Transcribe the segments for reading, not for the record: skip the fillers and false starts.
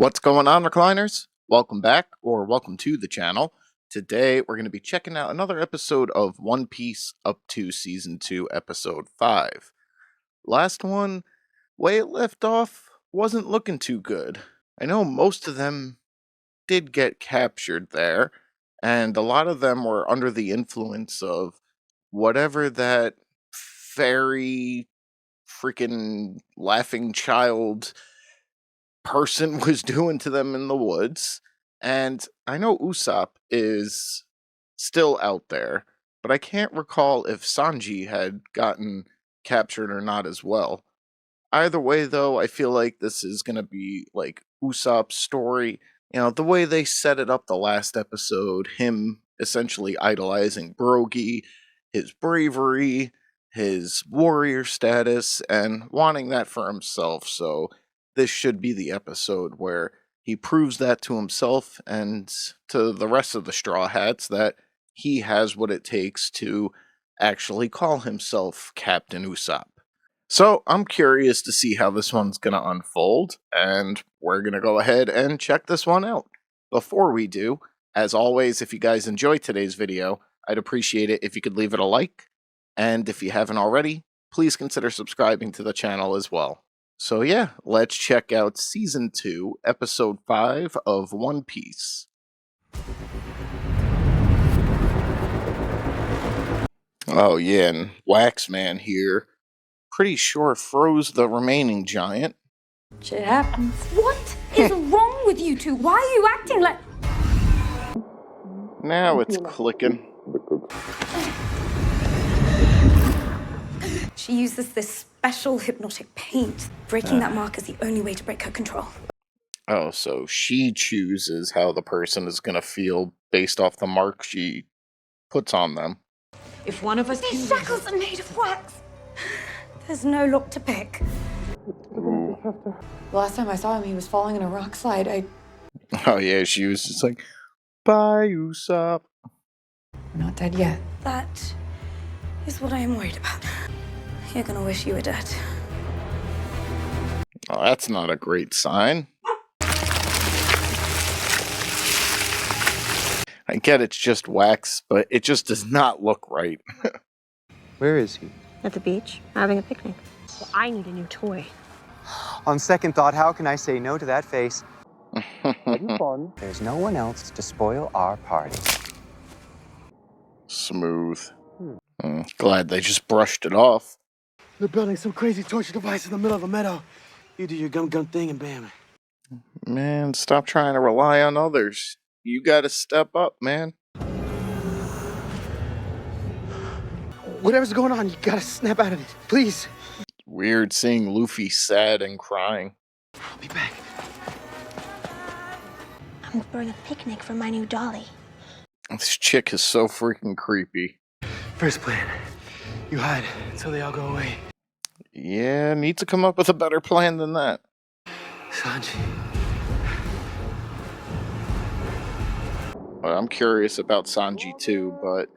What's going on, recliners? Welcome back, or welcome to the channel. Today, we're going to be checking out another episode of One Piece up to Season 2, Episode 5. Last one, way it left off, wasn't looking too good. I know most of them did get captured there, and a lot of them were under the influence of whatever that fairy freaking laughing child person was doing to them in the woods. And I know Usopp is still out there, but I can't recall if Sanji had gotten captured or not as well. Either way, though, I feel like this is going to be like Usopp's story. You know, the way they set it up the last episode, him essentially idolizing Brogy, his bravery, his warrior status, and wanting that for himself. So this should be the episode where he proves that to himself and to the rest of the Straw Hats that he has what it takes to actually call himself Captain Usopp. So I'm curious to see how this one's going to unfold, and we're going to go ahead and check this one out. Before we do, as always, if you guys enjoyed today's video, I'd appreciate it if you could leave it a like, and if you haven't already, please consider subscribing to the channel as well. So yeah, let's check out Season 2, Episode 5 of One Piece. Oh yeah, and Waxman here, pretty sure froze the remaining giant. Shit happens. What is wrong with you two? Why are you acting like... Now it's clicking. She uses this special hypnotic paint. Breaking that mark is the only way to break her control. Oh, so she chooses how the person is going to feel based off the mark she puts on them. If one of us These shackles are made of wax. There's no lock to pick. Last time I saw him, he was falling in a rock slide. Oh yeah, she was just like, bye, Usopp. We're not dead yet. That is what I am worried about. You're gonna wish you were dead. Oh, that's not a great sign. I get it's just wax, but it just does not look right. Where is he? At the beach, having a picnic. Well, I need a new toy. On second thought, how can I say no to that face? Fun. There's no one else to spoil our party. Smooth. Glad they just brushed it off. They're building some crazy torture device in the middle of the meadow. You do your gum thing and bam. Man, stop trying to rely on others. You gotta step up, man. Whatever's going on, you gotta snap out of it. Please. Weird seeing Luffy sad and crying. I'll be back. I'm throwing a picnic for my new dolly. This chick is so freaking creepy. First plan. You hide until they all go away. Yeah, need to come up with a better plan than that. Sanji. Well, I'm curious about Sanji too, but...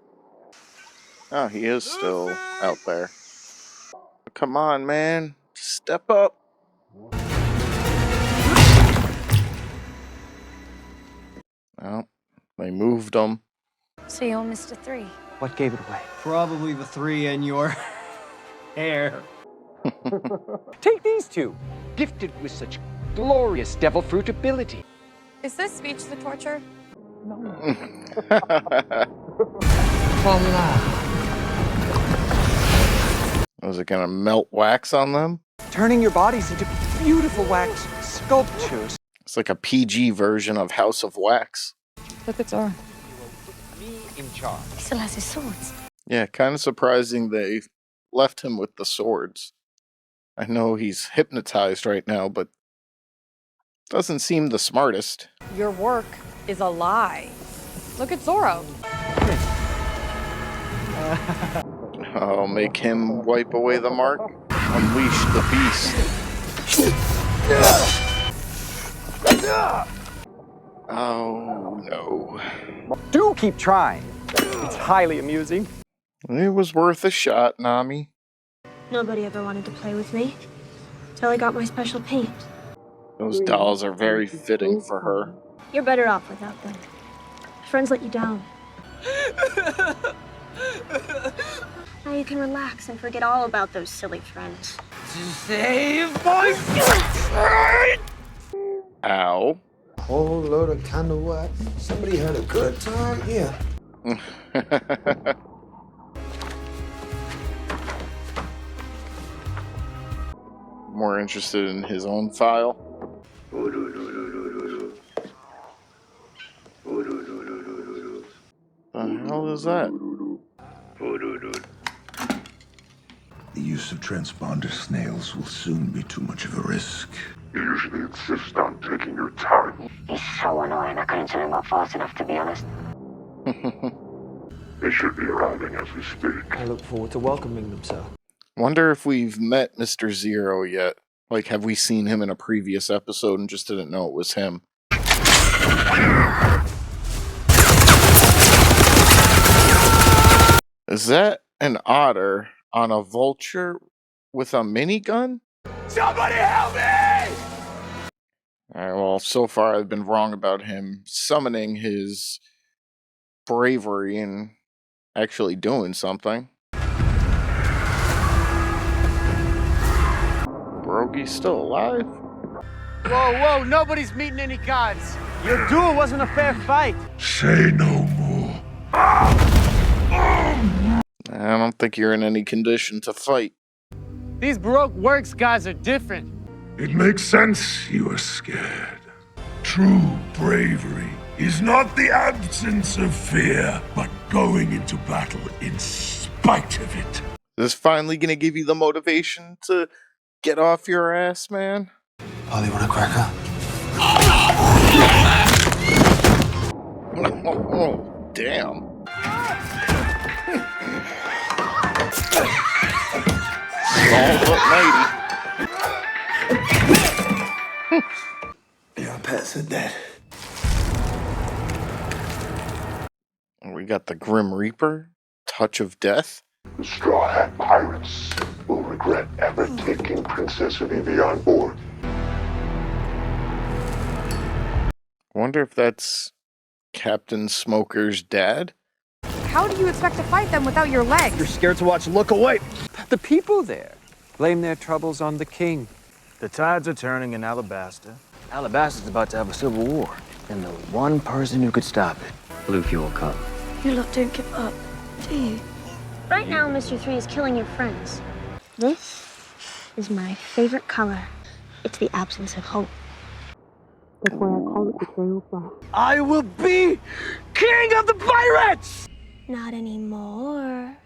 Oh, he is still out there. Come on, man. Step up. Well, they moved him. So you're Mr. 3. What gave it away? Probably the 3 in your hair. Take these two, gifted with such glorious devil fruit ability. Is this speech the torture? Was it gonna melt wax on them? Turning your bodies into beautiful wax sculptures. It's like a PG version of House of Wax. Look at Zora. Me in charge. He still has his swords. Yeah, kind of surprising they left him with the swords. I know he's hypnotized right now, but doesn't seem the smartest. Your work is a lie. Look at Zoro. I'll make him wipe away the mark. Unleash the beast. Oh no. Do keep trying. It's highly amusing. It was worth a shot, Nami. Nobody ever wanted to play with me. Till I got my special paint. Those dolls are very fitting for her. You're better off without them. Friends let you down. Now you can relax and forget all about those silly friends. Ow. Whole load of candle wax. Somebody had a good time here. More interested in his own file. The hell is that? The use of transponder snails will soon be too much of a risk. You usually insist on taking your time. He's so annoying, I couldn't turn him up fast enough, to be honest. They should be arriving as we speak. I look forward to welcoming them, sir. Wonder if we've met Mr. Zero yet. Like, have we seen him in a previous episode and just didn't know it was him? Is that an otter on a vulture with a minigun? Somebody help me! Alright, well, so far I've been wrong about him summoning his bravery and actually doing something. Brogy's still alive? Whoa, nobody's meeting any gods. Your duel wasn't a fair fight. Say no more. I don't think you're in any condition to fight. These Baroque works gods are different. It makes sense you are scared. True bravery is not the absence of fear, but going into battle in spite of it. Is this finally gonna give you the motivation to get off your ass, man? Polly, want a cracker? Oh, damn. Small but mighty. Yeah, Pat said that. We got the Grim Reaper, Touch of Death. The Straw Hat Pirates will regret ever taking Princess Evie on board. Wonder if that's Captain Smoker's dad? How do you expect to fight them without your legs? You're scared to watch. Look away. The people there blame their troubles on the king. The tides are turning in Alabasta. Alabasta's about to have a civil war, and the one person who could stop it, Blue Fuel Cup. You lot don't give up, do you? Right now, Mr. 3 is killing your friends. This is my favorite color. It's the absence of hope. That's why I call it the trail flag. I will be king of the pirates! Not anymore.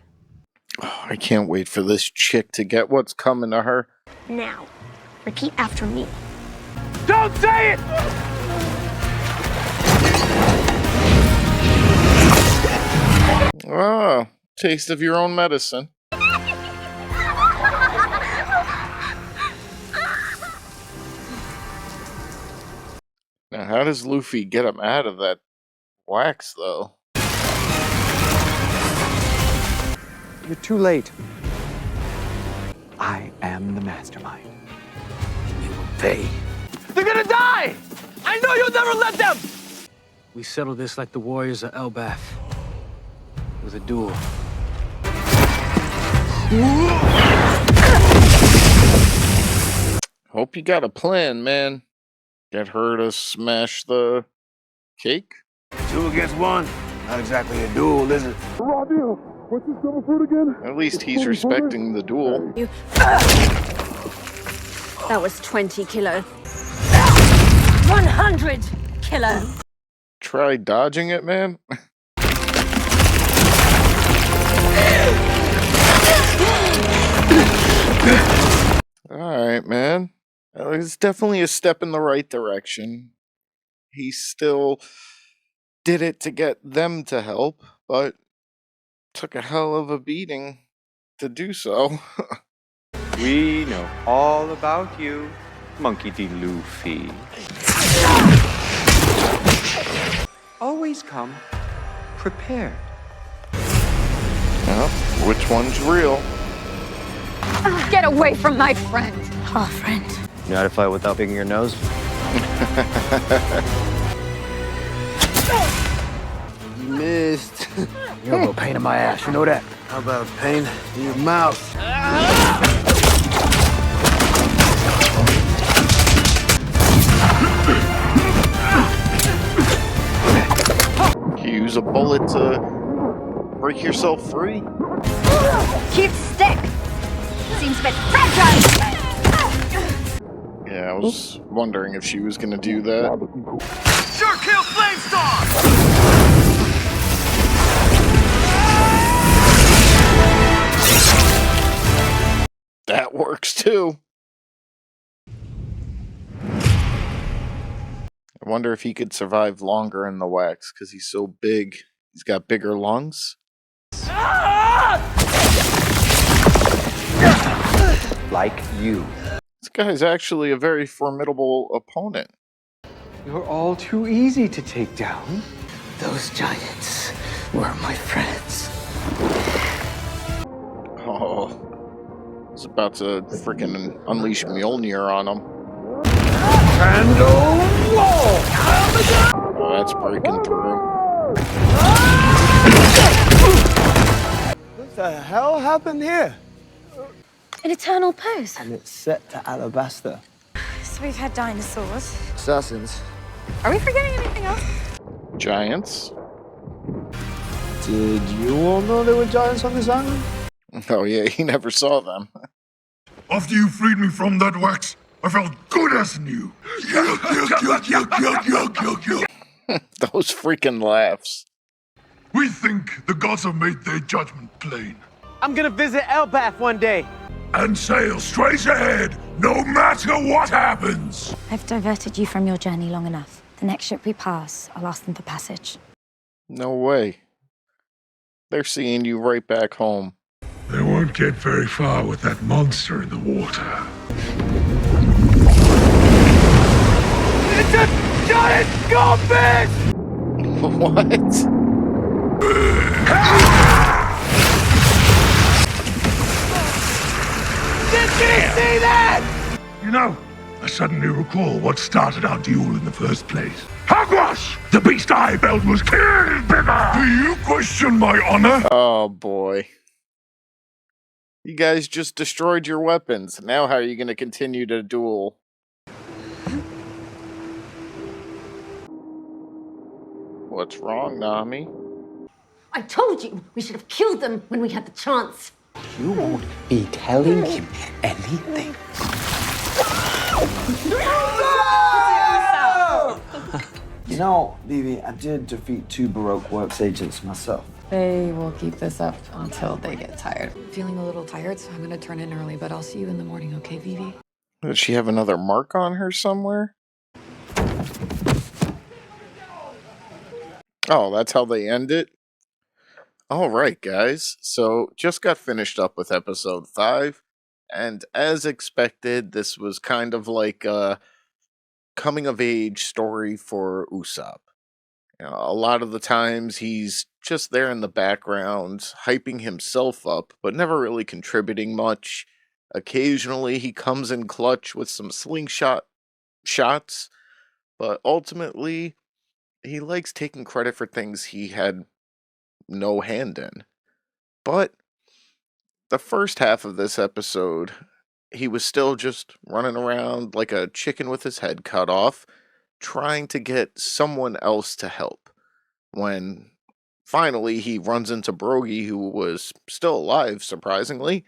Oh, I can't wait for this chick to get what's coming to her. Now, repeat after me. Don't say it! Ah, taste of your own medicine. Now, how does Luffy get him out of that wax, though? You're too late. I am the mastermind. You will pay. They're gonna die! I know you'll never let them! We settle this like the warriors of Elbath. With a duel. Hope you got a plan, man. Get her to smash the cake? 2 against 1. Not exactly a duel, is it? What's this devil fruit again? At least he's respecting the duel. That was 20 kilo. 100 kilo. Try dodging it, man. Alright, man. It's definitely a step in the right direction. He still did it to get them to help, but took a hell of a beating to do so. We know all about you, Monkey D. Luffy. Always come prepared. Well, which one's real? Get away from my friend. Our friend. You know how to fight without picking your nose? You missed. You're a little pain in my ass, you know that? How about a pain in your mouth? You use a bullet to break yourself free? Cute stick! Seems a bit fragile! Yeah, I was wondering if she was gonna do that. Sure kill Flamestorm! That works too. I wonder if he could survive longer in the wax, because he's so big. He's got bigger lungs. Like you. This guy's actually a very formidable opponent. You're all too easy to take down. Those giants were my friends. Oh. He's about to freaking unleash Mjolnir on him. Oh, that's breaking through. What the hell happened here? An eternal pose. And it's set to alabaster. So we've had dinosaurs. Assassins. Are we forgetting anything else? Giants? Did you all know there were giants on this island? Oh yeah, he never saw them. After you freed me from that wax, I felt good as new. Yuck, yuck, yuck, yuck, yuck, yuck, yuck, yuck. Those freaking laughs. We think the gods have made their judgment plain. I'm gonna visit Elbath one day. And sail straight ahead, no matter what happens. I've diverted you from your journey long enough. The next ship we pass, I'll ask them for passage. No way. They're seeing you right back home. They won't get very far with that monster in the water. It's a giant goldfish! What? Did you see that? You know, I suddenly recall what started our duel in the first place. Hogwash! The beast I built was killed bigger! Do you question my honor? Oh boy. You guys just destroyed your weapons. Now how are you going to continue to duel? What's wrong, Nami? I told you we should have killed them when we had the chance. You won't be telling him anything. You know, Vivi, I did defeat 2 Baroque Works agents myself. They will keep this up until they get tired. Feeling a little tired, so I'm gonna turn in early, but I'll see you in the morning, okay, Vivi? Does she have another mark on her somewhere? Oh, that's how they end it? Alright, guys. So, just got finished up with episode 5. And as expected, this was kind of like a coming of age story for Usopp. You know, a lot of the times he's just there in the background, hyping himself up, but never really contributing much. Occasionally he comes in clutch with some slingshot shots, but ultimately he likes taking credit for things he had no hand in. But the first half of this episode, he was still just running around like a chicken with his head cut off, trying to get someone else to help. When finally he runs into Brogy, who was still alive, surprisingly,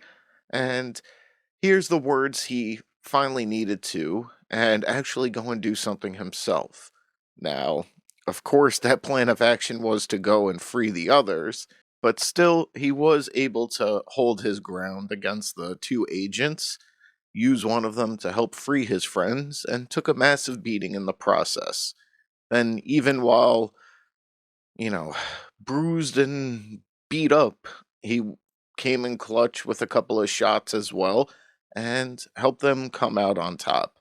and hears the words he finally needed to, and actually go and do something himself. Now, of course, that plan of action was to go and free the others, but still, he was able to hold his ground against the 2 agents, use one of them to help free his friends, and took a massive beating in the process. Then, even while, bruised and beat up, he came in clutch with a couple of shots as well, and helped them come out on top.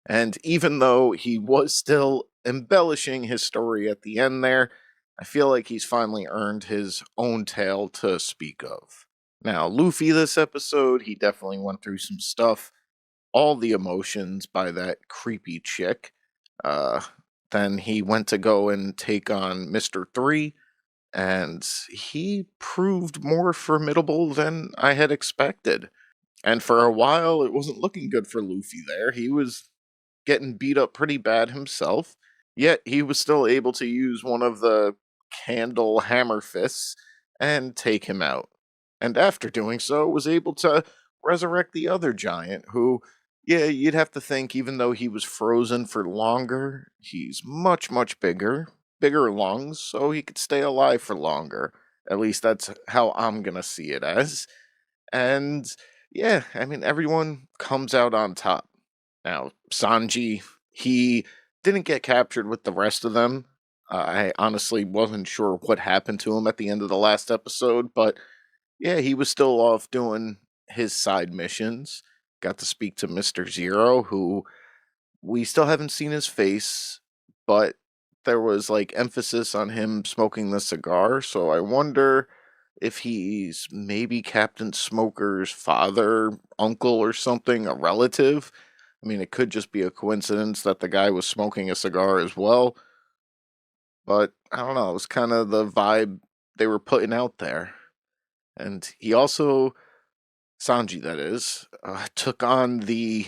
And even though he was still embellishing his story at the end there, I feel like he's finally earned his own tale to speak of. Now, Luffy this episode, he definitely went through some stuff. All the emotions by that creepy chick. Uh, then he went to go and take on Mr. 3, and he proved more formidable than I had expected. And for a while, it wasn't looking good for Luffy there. He was getting beat up pretty bad himself, yet he was still able to use one of the candle hammer fists and take him out. And after doing so, was able to resurrect the other giant who, yeah, you'd have to think, even though he was frozen for longer, he's much, much bigger lungs, so he could stay alive for longer. At least that's how I'm gonna see it as. And yeah, I mean, everyone comes out on top. Now, Sanji, he didn't get captured with the rest of them. I honestly wasn't sure what happened to him at the end of the last episode, but yeah, he was still off doing his side missions. Got to speak to Mr. Zero, who we still haven't seen his face, but there was like emphasis on him smoking the cigar, so I wonder if he's maybe Captain Smoker's father, uncle, or something, a relative. I mean, it could just be a coincidence that the guy was smoking a cigar as well, but I don't know, it was kind of the vibe they were putting out there. And he also, Sanji that is, took on the,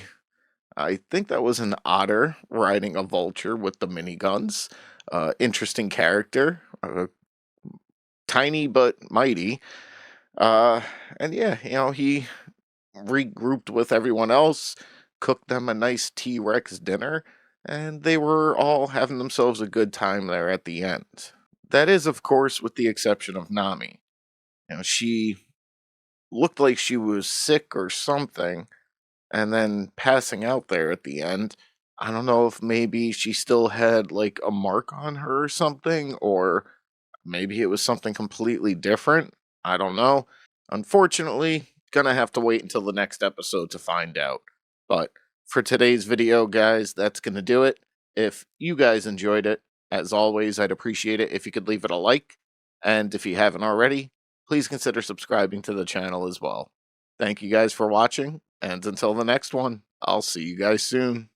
I think that was an otter riding a vulture with the miniguns. Interesting character, tiny but mighty. Uh, and yeah, he regrouped with everyone else, cooked them a nice T Rex dinner, and they were all having themselves a good time there at the end. That is, of course, with the exception of Nami. She looked like she was sick or something, and then passing out there at the end. I don't know if maybe she still had like a mark on her or something, or maybe it was something completely different. I don't know. Unfortunately, gonna have to wait until the next episode to find out. But for today's video, guys, that's gonna do it. If you guys enjoyed it, as always, I'd appreciate it if you could leave it a like. And if you haven't already, please consider subscribing to the channel as well. Thank you guys for watching, and until the next one, I'll see you guys soon.